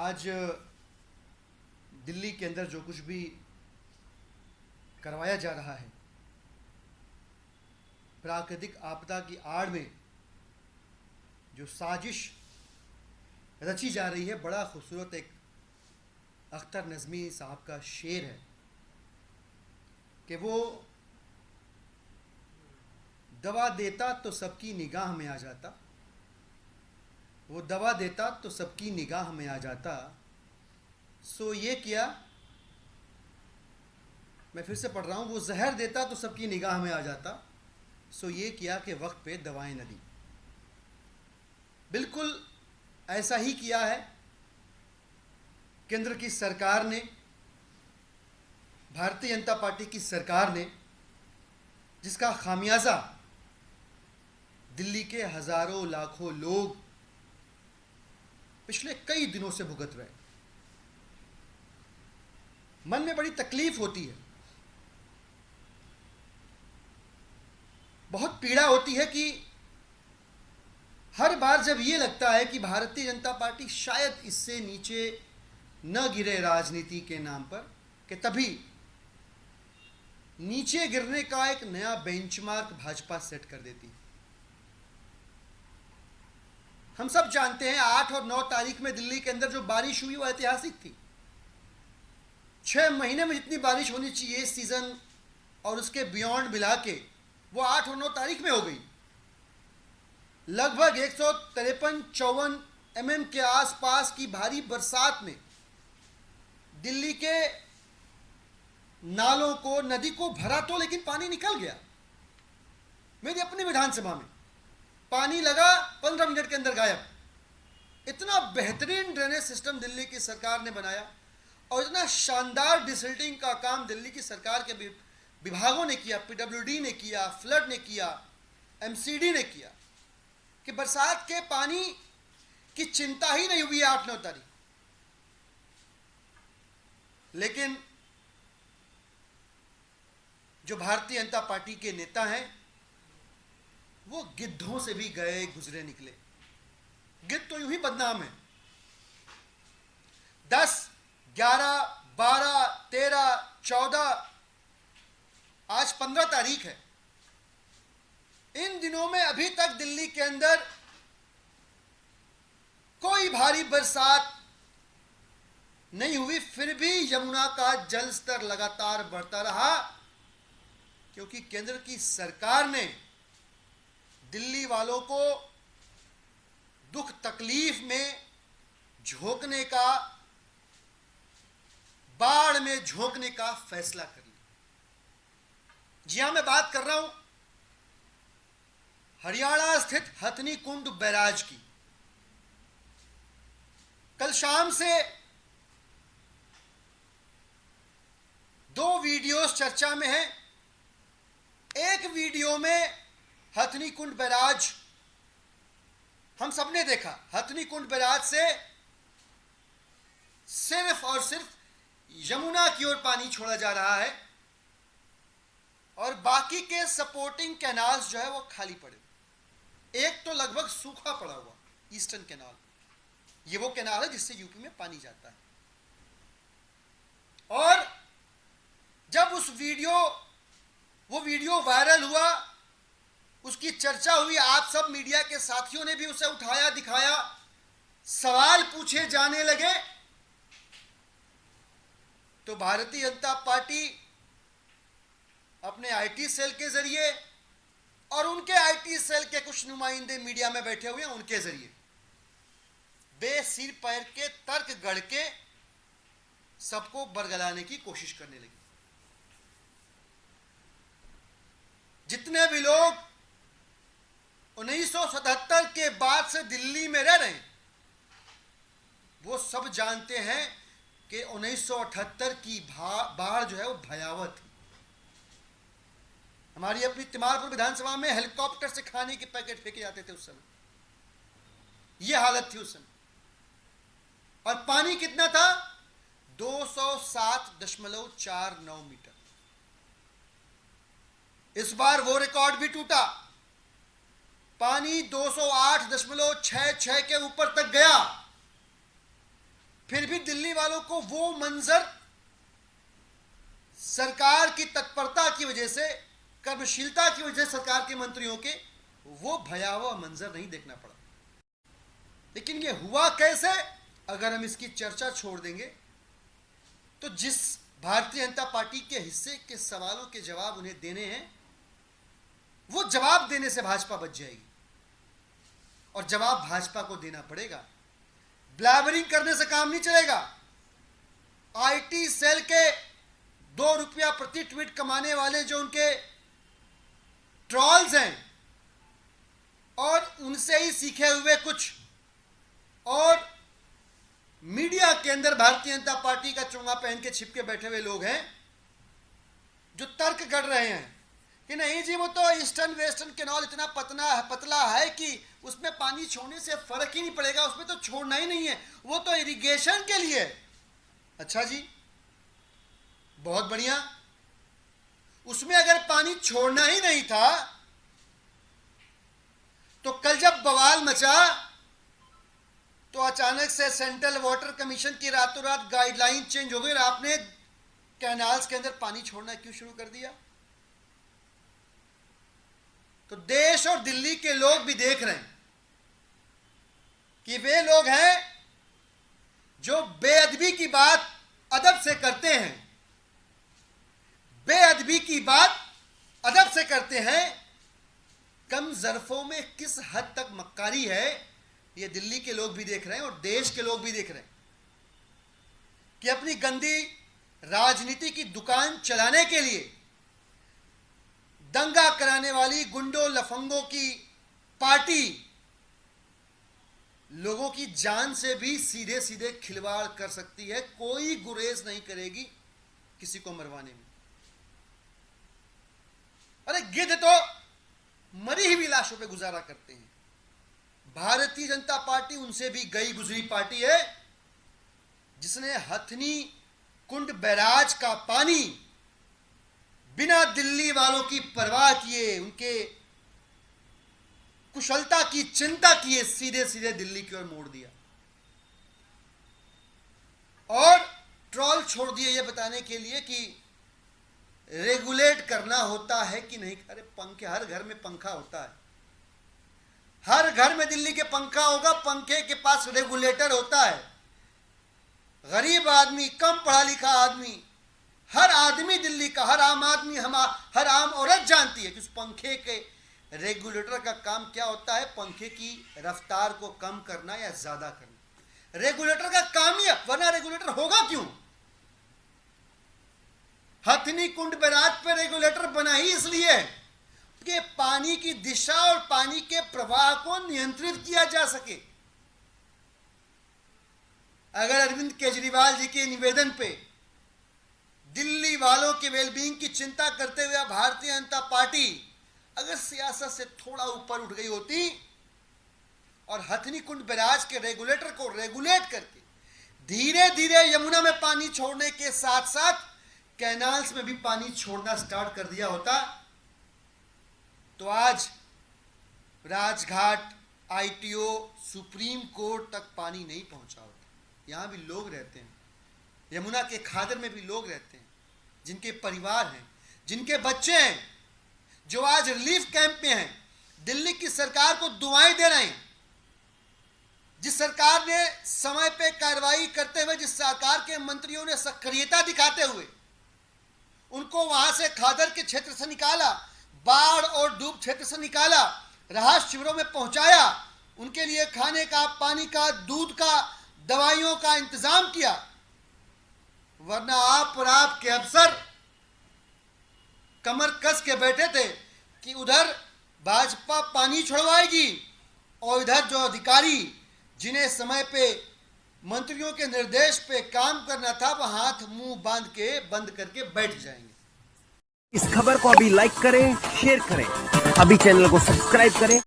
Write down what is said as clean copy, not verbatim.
आज दिल्ली के अंदर जो कुछ भी करवाया जा रहा है, प्राकृतिक आपदा की आड़ में जो साजिश रची जा रही है, बड़ा खूबसूरत एक अख्तर नज़मी साहब का शेर है कि वो दवा देता तो सबकी निगाह में आ जाता, वो दवा देता तो सबकी निगाह में आ जाता, सो ये किया, मैं फिर से पढ़ रहा हूँ, वो जहर देता तो सबकी निगाह में आ जाता, सो ये किया कि वक्त पे दवाएं न दी। बिल्कुल ऐसा ही किया है केंद्र की सरकार ने, भारतीय जनता पार्टी की सरकार ने, जिसका खामियाजा दिल्ली के हजारों लाखों लोग पिछले कई दिनों से भुगत रहे। मन में बड़ी तकलीफ होती है, बहुत पीड़ा होती है कि हर बार जब ये लगता है कि भारतीय जनता पार्टी शायद इससे नीचे न गिरे राजनीति के नाम पर, कि तभी नीचे गिरने का एक नया बेंचमार्क भाजपा सेट कर देती है। हम सब जानते हैं 8 और 9 तारीख में दिल्ली के अंदर जो बारिश हुई वो ऐतिहासिक थी। 6 महीने में जितनी बारिश होनी चाहिए इस सीजन और उसके बियॉन्ड मिला के वो 8 और 9 तारीख में हो गई। लगभग 153-54 mm के आसपास की भारी बरसात में दिल्ली के नालों को, नदी को भरा तो, लेकिन पानी निकल गया। मेरी अपनी विधानसभा में पानी लगा, 15 मिनट के अंदर गायब। इतना बेहतरीन ड्रेनेज सिस्टम दिल्ली की सरकार ने बनाया और इतना शानदार डिसल्टिंग का काम दिल्ली की सरकार के विभागों ने किया, पीडब्ल्यूडी ने किया, फ्लड ने किया, एमसीडी ने किया, कि बरसात के पानी की चिंता ही नहीं हुई 8-9 तारीख। लेकिन जो भारतीय जनता पार्टी के नेता हैं वो गिद्धों से भी गए गुजरे निकले। गिद्ध तो यूं ही बदनाम है। 10, 11, 12, 13, 14, आज 15 तारीख है। इन दिनों में अभी तक दिल्ली के अंदर कोई भारी बरसात नहीं हुई, फिर भी यमुना का जल स्तर लगातार बढ़ता रहा, क्योंकि केंद्र की सरकार ने दिल्ली वालों को दुख तकलीफ में झोंकने का, बाढ़ में झोंकने का फैसला कर लिया। जी हां, मैं बात कर रहा हूं हरियाणा स्थित हथनी कुंड बैराज की। कल शाम से 2 वीडियोस चर्चा में हैं। एक वीडियो में हथनी कुंड बैराज हम सबने देखा, हथनी कुंड बैराज से सिर्फ और सिर्फ यमुना की ओर पानी छोड़ा जा रहा है और बाकी के सपोर्टिंग कैनाल्स जो है वो खाली पड़े। एक तो लगभग सूखा पड़ा हुआ ईस्टर्न कैनाल, ये वो कैनाल है जिससे यूपी में पानी जाता है। और जब वो वीडियो वायरल हुआ, उसकी चर्चा हुई, आप सब मीडिया के साथियों ने भी उसे उठाया, दिखाया, सवाल पूछे जाने लगे, तो भारतीय जनता पार्टी अपने आईटी सेल के जरिए और उनके आईटी सेल के कुछ नुमाइंदे मीडिया में बैठे हुए हैं, उनके जरिए बेसिर पैर के तर्क गढ़ के सबको बरगलाने की कोशिश करने लगी। जितने भी लोग 1977 के बाद से दिल्ली में रह रहे हैं वो सब जानते हैं कि 1978 की बाढ़ जो है वो भयावह थी। हमारी अपनी तिमारपुर विधानसभा में हेलीकॉप्टर से खाने के पैकेट फेंके जाते थे उस समय, ये हालत थी उस समय। और पानी कितना था? 207.49 मीटर। इस बार वो रिकॉर्ड भी टूटा, पानी 208.66 के ऊपर तक गया। फिर भी दिल्ली वालों को वो मंजर सरकार की तत्परता की वजह से, कर्मशीलता की वजह से सरकार के मंत्रियों के, वो भयावह मंजर नहीं देखना पड़ा। लेकिन ये हुआ कैसे, अगर हम इसकी चर्चा छोड़ देंगे तो जिस भारतीय जनता पार्टी के हिस्से के सवालों के जवाब उन्हें देने हैं, वो जवाब देने से भाजपा बच जाएगी और जवाब भाजपा को देना पड़ेगा। ब्लैबरिंग करने से काम नहीं चलेगा। आईटी सेल के 2 रुपया प्रति ट्वीट कमाने वाले जो उनके ट्रॉल्स हैं और उनसे ही सीखे हुए कुछ और मीडिया के अंदर भारतीय जनता पार्टी का चोंगा पहन के छिपके बैठे हुए लोग हैं जो तर्क कर रहे हैं कि नहीं जी वो तो ईस्टर्न वेस्टर्न कैनाल इतना पतला है कि उसमें पानी छोड़ने से फर्क ही नहीं पड़ेगा, उसमें तो छोड़ना ही नहीं है, वो तो इरिगेशन के लिए। अच्छा जी, बहुत बढ़िया। उसमें अगर पानी छोड़ना ही नहीं था तो कल जब बवाल मचा तो अचानक से सेंट्रल वाटर कमीशन की रातों रात गाइडलाइन चेंज हो गई और आपने कैनाल्स के अंदर पानी छोड़ना क्यों शुरू कर दिया? तो देश और दिल्ली के लोग भी देख रहे हैं कि वे लोग हैं जो बेअदबी की बात अदब से करते हैं, बेअदबी की बात अदब से करते हैं। कम ज़रफ़ों में किस हद तक मक्कारी है, ये दिल्ली के लोग भी देख रहे हैं और देश के लोग भी देख रहे हैं कि अपनी गंदी राजनीति की दुकान चलाने के लिए दंगा कराने वाली गुंडों लफंगों की पार्टी लोगों की जान से भी सीधे सीधे खिलवाड़ कर सकती है। कोई गुरेज नहीं करेगी किसी को मरवाने में। अरे गिद्ध तो मरी हुई लाशों पे गुजारा करते हैं। भारतीय जनता पार्टी उनसे भी गई गुजरी पार्टी है जिसने हथनी कुंड बैराज का पानी बिना दिल्ली वालों की परवाह किए, उनके कुशलता की चिंता किए, सीधे सीधे दिल्ली की ओर मोड़ दिया और ट्रॉल छोड़ दिए ये बताने के लिए कि रेगुलेट करना होता है कि नहीं। अरे पंखे, हर घर में पंखा होता है, हर घर में दिल्ली के पंखा होगा, पंखे के पास रेगुलेटर होता है। गरीब आदमी, कम पढ़ा लिखा आदमी, हर आदमी दिल्ली का, हर आम आदमी, हर आम औरत जानती है कि उस पंखे के रेगुलेटर का काम क्या होता है। पंखे की रफ्तार को कम करना या ज्यादा करना रेगुलेटर का काम ही है, वरना रेगुलेटर होगा क्यों? हथनी कुंड बैराज पे रेगुलेटर बना ही इसलिए है कि पानी की दिशा और पानी के प्रवाह को नियंत्रित किया जा सके। अगर अरविंद केजरीवाल जी के निवेदन पे दिल्ली वालों के वेलबींग की चिंता करते हुए भारतीय जनता पार्टी अगर सियासत से थोड़ा ऊपर उठ गई होती और हथनी कुंड बैराज के रेगुलेटर को रेगुलेट करके धीरे धीरे यमुना में पानी छोड़ने के साथ साथ कैनाल्स में भी पानी छोड़ना स्टार्ट कर दिया होता तो आज राजघाट, आईटीओ, सुप्रीम कोर्ट तक पानी नहीं पहुंचा होता। यहां भी लोग रहते हैं, यमुना के खादर में भी लोग रहते हैं जिनके परिवार हैं, जिनके बच्चे हैं, जो आज रिलीफ कैंप में हैं, दिल्ली की सरकार को दुआएं दे रहे हैं। जिस सरकार ने समय पे कार्रवाई करते हुए, जिस सरकार के मंत्रियों ने सक्रियता दिखाते हुए उनको वहां से खादर के क्षेत्र से निकाला, बाढ़ और डूब क्षेत्र से निकाला, राहत शिविरों में पहुंचाया, उनके लिए खाने का, पानी का, दूध का, दवाइयों का इंतजाम किया। वरना आप और आपके अफसर कमर कस के बैठे थे कि उधर भाजपा पानी छुड़वाएगी और इधर जो अधिकारी जिन्हें समय पे मंत्रियों के निर्देश पे काम करना था वो हाथ मुंह बांध के बंद करके बैठ जाएंगे। इस खबर को अभी लाइक करें, शेयर करें, अभी चैनल को सब्सक्राइब करें।